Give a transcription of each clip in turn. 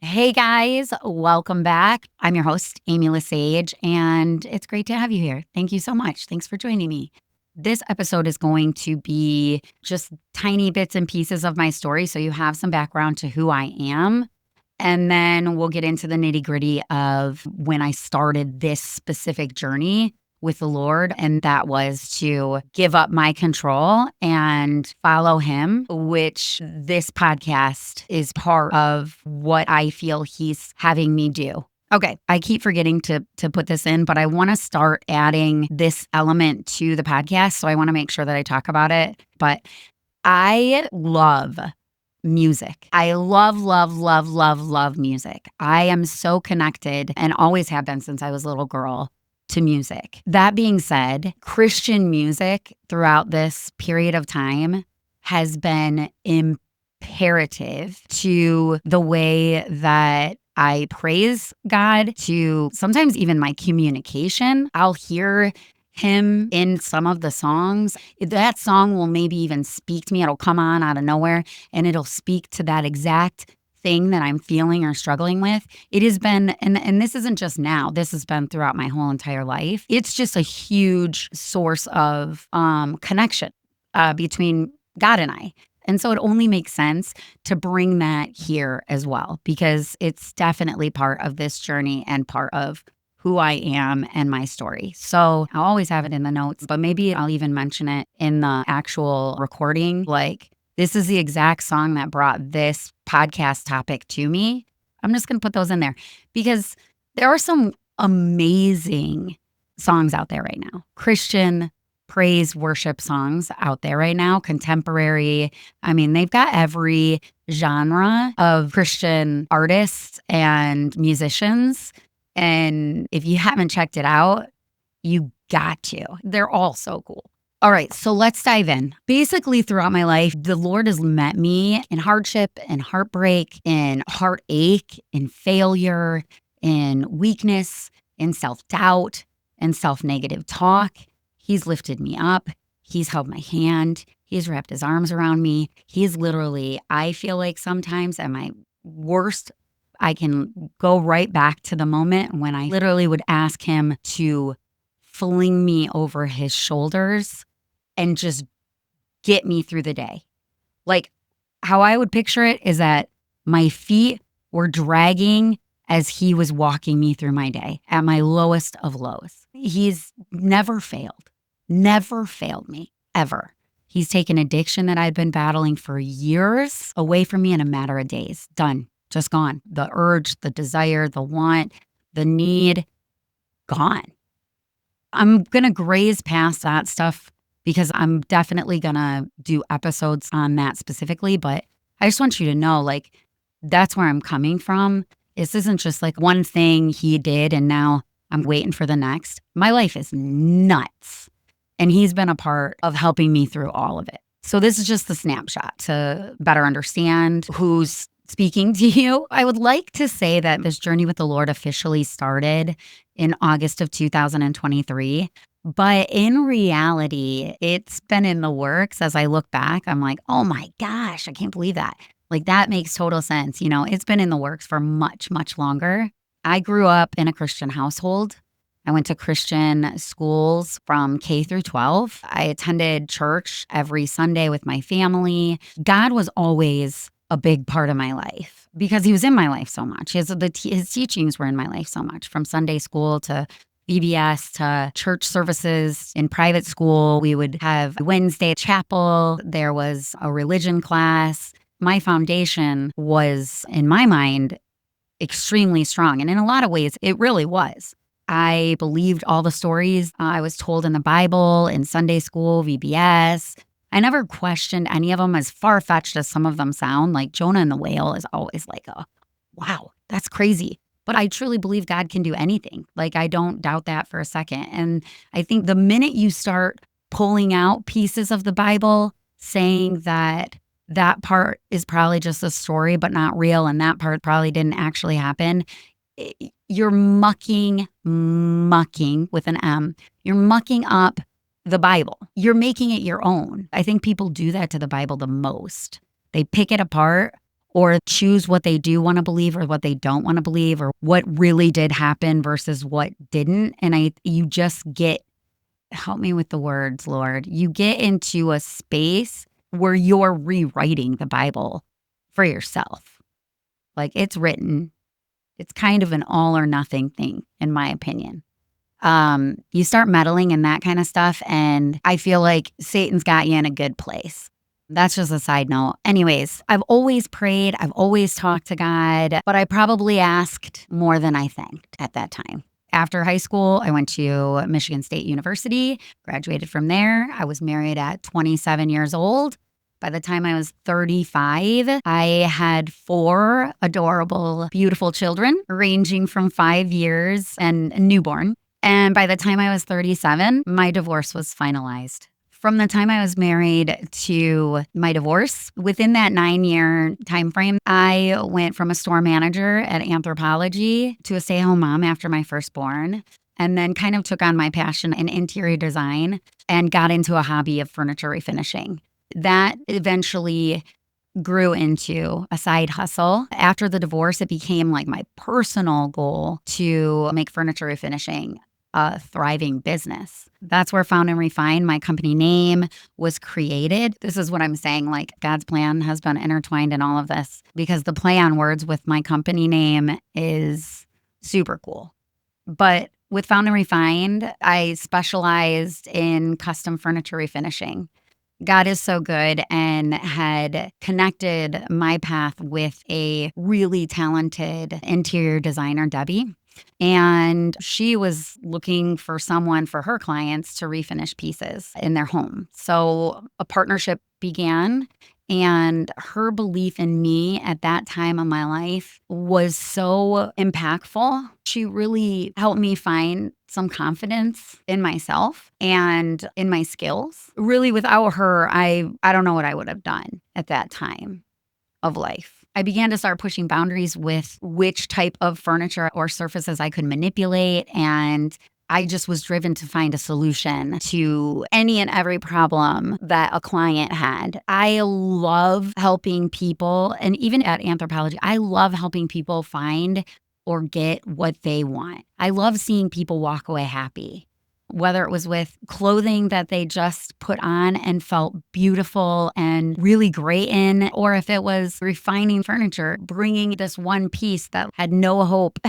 Hey guys, welcome back. I'm your host, Amy LeSage, and it's great to have you here. Thank you so much. Thanks for joining me. This episode is going to be just tiny bits and pieces of my story, so you have some background to who I am. And then we'll get into the nitty gritty of when I started this specific journey with the Lord. And that was to give up my control and follow Him, which this podcast is part of what I feel He's having me do. Okay, I keep forgetting to put this in, but I want to start adding this element to the podcast. So I want to make sure that I talk about it. But I love music. I love music. I am so connected and always have been since I was a little girl to music. That being said, Christian music throughout this period of time has been imperative to the way that I praise God, to sometimes even my communication. I'll hear Him in some of the songs. That song will maybe even speak to me. It'll come on out of nowhere and it'll speak to that exact thing that I'm feeling or struggling with. It has been, and this isn't just now, this has been throughout my whole entire life. It's just a huge source of connection between God and I. And so it only makes sense to bring that here as well, because it's definitely part of this journey and part of who I am and my story. So I'll always have it in the notes, but maybe I'll even mention it in the actual recording. Like, this is the exact song that brought this podcast topic to me. I'm just going to put those in there because there are some amazing songs out there right now. Christian praise worship songs out there right now, contemporary. I mean, they've got every genre of Christian artists and musicians. And if you haven't checked it out, you got to. They're all so cool. All right, so let's dive in. Basically, throughout my life, the Lord has met me in hardship and heartbreak, in heartache, in failure, in weakness, in self-doubt, and self-negative talk. He's lifted me up. He's held my hand. He's wrapped His arms around me. He's literally, I feel like sometimes at my worst, I can go right back to the moment when I literally would ask Him to fling me over His shoulders and just get me through the day. Like, how I would picture it is that my feet were dragging as He was walking me through my day at my lowest of lows. He's never failed me, ever. He's taken addiction that I'd been battling for years away from me in a matter of days. Done. Just gone. The urge, the desire, the want, the need, gone. I'm going to graze past that stuff because I'm definitely going to do episodes on that specifically. But I just want you to know, like, that's where I'm coming from. This isn't just like one thing He did and now I'm waiting for the next. My life is nuts. And He's been a part of helping me through all of it. So this is just the snapshot to better understand who's speaking to you. I would like to say that this journey with the Lord officially started in August of 2023. But in reality, it's been in the works. As I look back, I'm like, oh my gosh, I can't believe that. Like, that makes total sense. You know, it's been in the works for much, much longer. I grew up in a Christian household. I went to Christian schools from K through 12. I attended church every Sunday with my family. God was always a big part of my life because He was in my life so much. His teachings were in my life so much, from Sunday school to VBS to church services in private school. We would have Wednesday chapel. There was a religion class. My foundation was, in my mind, extremely strong. And in a lot of ways, it really was. I believed all the stories I was told in the Bible, in Sunday school, VBS. I never questioned any of them, as far-fetched as some of them sound. Like Jonah and the whale is always like, wow, that's crazy. But I truly believe God can do anything. Like, I don't doubt that for a second. And I think the minute you start pulling out pieces of the Bible, saying that that part is probably just a story, but not real, and that part probably didn't actually happen, you're mucking with an M. You're mucking up the Bible. You're making it your own. I think people do that to the Bible the most. They pick it apart or choose what they do want to believe or what they don't want to believe, or what really did happen versus what didn't. And you just get, help me with the words, Lord, you get into a space where you're rewriting the Bible for yourself. Like, it's written. It's kind of an all or nothing thing, in my opinion. You start meddling in that kind of stuff, and I feel like Satan's got you in a good place. That's just a side note. Anyways, I've always prayed. I've always talked to God, but I probably asked more than I thanked at that time. After high school, I went to Michigan State University, graduated from there. I was married at 27 years old. By the time I was 35, I had 4 adorable, beautiful children, ranging from 5 years and newborn. And by the time I was 37, my divorce was finalized. From the time I was married to my divorce, within that 9-year time frame, I went from a store manager at Anthropologie to a stay-at-home mom after my firstborn, and then kind of took on my passion in interior design and got into a hobby of furniture refinishing. That eventually grew into a side hustle. After the divorce, it became like my personal goal to make furniture refinishing a thriving business. That's where Found and Refine, my company name, was created. This is what I'm saying, like, God's plan has been intertwined in all of this, because the play on words with my company name is super cool. But with Found and Refined, I specialized in custom furniture refinishing. God is so good and had connected my path with a really talented interior designer, Debbie. And she was looking for someone for her clients to refinish pieces in their home. So a partnership began, and her belief in me at that time of my life was so impactful. She really helped me find some confidence in myself and in my skills. Really, without her, I don't know what I would have done at that time of life. I began to start pushing boundaries with which type of furniture or surfaces I could manipulate, and I just was driven to find a solution to any and every problem that a client had. I love helping people, and even at Anthropologie, I love helping people find or get what they want. I love seeing people walk away happy, whether it was with clothing that they just put on and felt beautiful and really great in, or if it was refining furniture, bringing this one piece that had no hope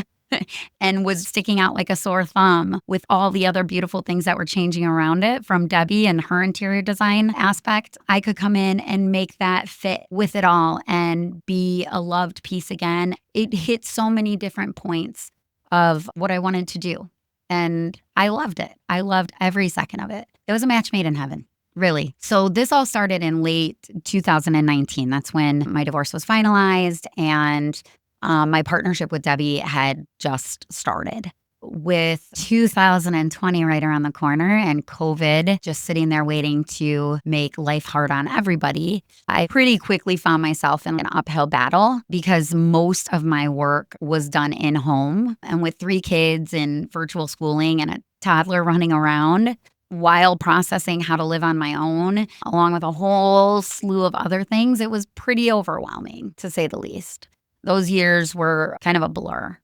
and was sticking out like a sore thumb with all the other beautiful things that were changing around it from Debbie and her interior design aspect. I could come in and make that fit with it all and be a loved piece again. It hit so many different points of what I wanted to do. And I loved it. I loved every second of it. It was a match made in heaven, really. So this all started in late 2019. That's when my divorce was finalized, and my partnership with Debbie had just started. With 2020 right around the corner and COVID just sitting there waiting to make life hard on everybody, I pretty quickly found myself in an uphill battle because most of my work was done in home. And with 3 kids and virtual schooling and a toddler running around while processing how to live on my own, along with a whole slew of other things, it was pretty overwhelming, to say the least. Those years were kind of a blur.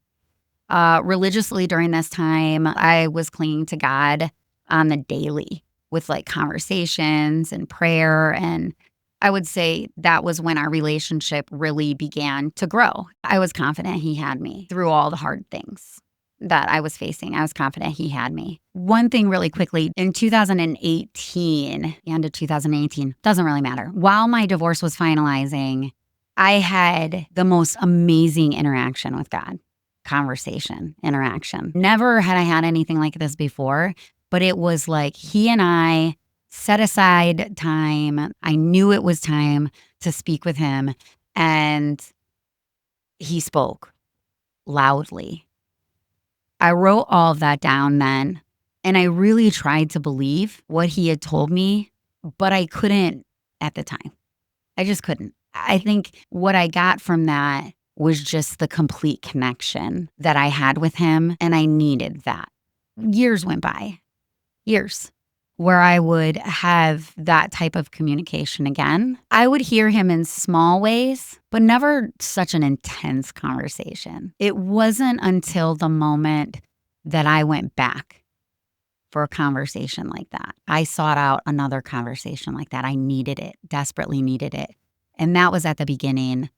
Religiously during this time, I was clinging to God on the daily with like conversations and prayer. And I would say that was when our relationship really began to grow. I was confident he had me through all the hard things that I was facing. I was confident he had me. One thing really quickly, in 2018, the end of 2018, doesn't really matter. While my divorce was finalizing, I had the most amazing interaction with God. Conversation, interaction. Never had I had anything like this before, but it was like he and I set aside time. I knew it was time to speak with him, and he spoke loudly. I wrote all of that down then, and I really tried to believe what he had told me, but I couldn't at the time. I just couldn't. I think what I got from that was just the complete connection that I had with him, and I needed that. Years went by. Years. where I would have that type of communication again. I would hear him in small ways, but never such an intense conversation. It wasn't until the moment that I went back for a conversation like that. I sought out another conversation like that. I needed it, desperately needed it. And that was at the beginning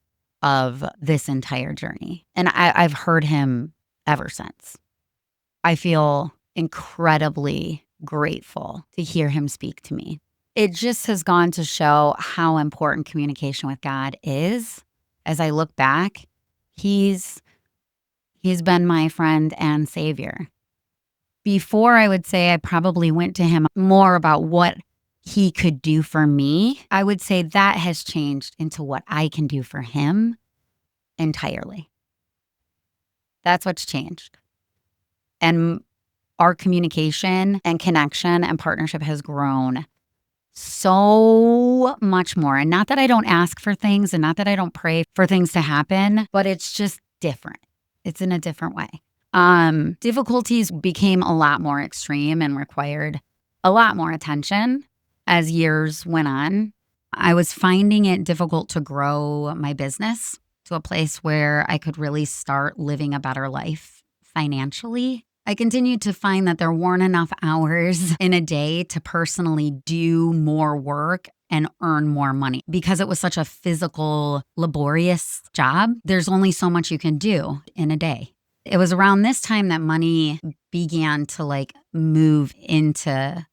of this entire journey. And I've heard him ever since. I feel incredibly grateful to hear him speak to me. It just has gone to show how important communication with God is. As I look back, he's been my friend and savior. Before, I would say I probably went to him more about what he could do for me. I would say that has changed into what I can do for him entirely. That's what's changed. And our communication and connection and partnership has grown so much more. And not that I don't ask for things and not that I don't pray for things to happen, but it's just different. It's in a different way. Difficulties became a lot more extreme and required a lot more attention as years went on. I was finding it difficult to grow my business to a place where I could really start living a better life financially. I continued to find that there weren't enough hours in a day to personally do more work and earn more money because it was such a physical, laborious job. There's only so much you can do in a day. It was around this time that money began to move into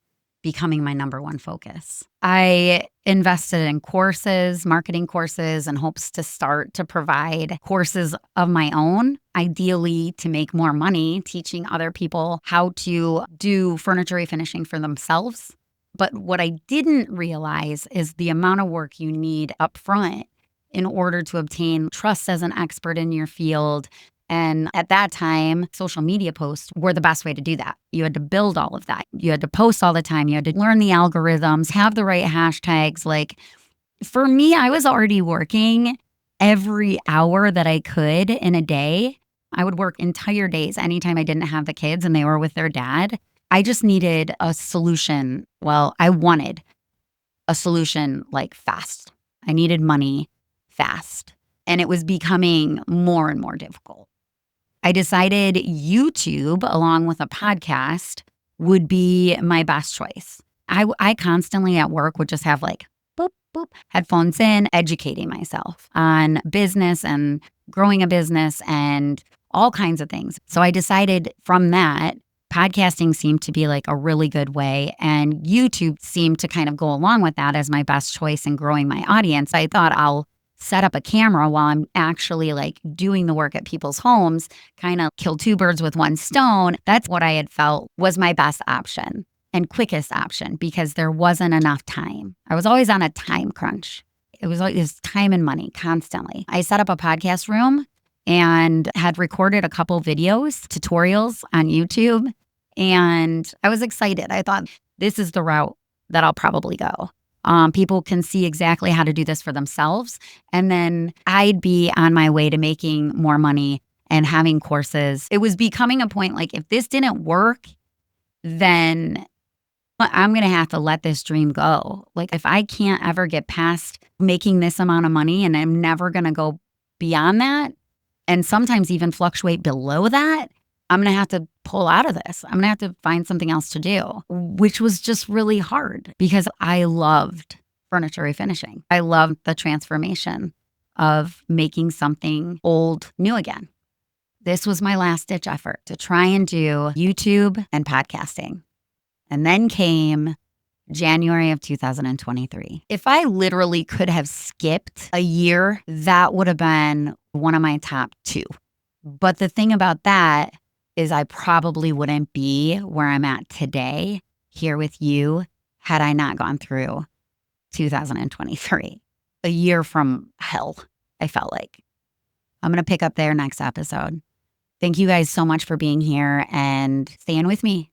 becoming my number one focus. I invested in courses, marketing courses, in hopes to start to provide courses of my own, ideally to make more money, teaching other people how to do furniture refinishing for themselves. But what I didn't realize is the amount of work you need up front in order to obtain trust as an expert in your field. And at that time, social media posts were the best way to do that. You had to build all of that. You had to post all the time. You had to learn the algorithms, have the right hashtags. For me, I was already working every hour that I could in a day. I would work entire days anytime I didn't have the kids and they were with their dad. I just needed a solution. Well, I wanted a solution fast. I needed money fast. And it was becoming more and more difficult. I decided YouTube, along with a podcast, would be my best choice. I constantly at work would just have boop, boop, headphones in, educating myself on business and growing a business and all kinds of things. So I decided from that, podcasting seemed to be a really good way. And YouTube seemed to kind of go along with that as my best choice in growing my audience. I thought I'll set up a camera while I'm actually doing the work at people's homes, kind of kill two birds with one stone. That's what I had felt was my best option and quickest option because there wasn't enough time. I was always on a time crunch. It was time and money constantly. I set up a podcast room and had recorded a couple videos, tutorials on YouTube. And I was excited. I thought this is the route that I'll probably go. People can see exactly how to do this for themselves. And then I'd be on my way to making more money and having courses. It was becoming a point if this didn't work, then I'm going to have to let this dream go. If I can't ever get past making this amount of money and I'm never going to go beyond that and sometimes even fluctuate below that, I'm going to have to pull out of this. I'm going to have to find something else to do, which was just really hard because I loved furniture refinishing. I loved the transformation of making something old new again. This was my last ditch effort to try and do YouTube and podcasting. And then came January of 2023. If I literally could have skipped a year, that would have been one of my top two. But the thing about that is I probably wouldn't be where I'm at today here with you had I not gone through 2023. A year from hell, I felt like. I'm going to pick up there next episode. Thank you guys so much for being here and staying with me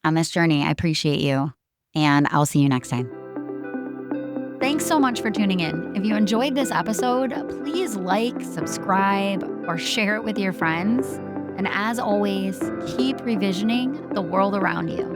on this journey. I appreciate you, and I'll see you next time. Thanks so much for tuning in. If you enjoyed this episode, please subscribe, or share it with your friends. And as always, keep revisioning the world around you.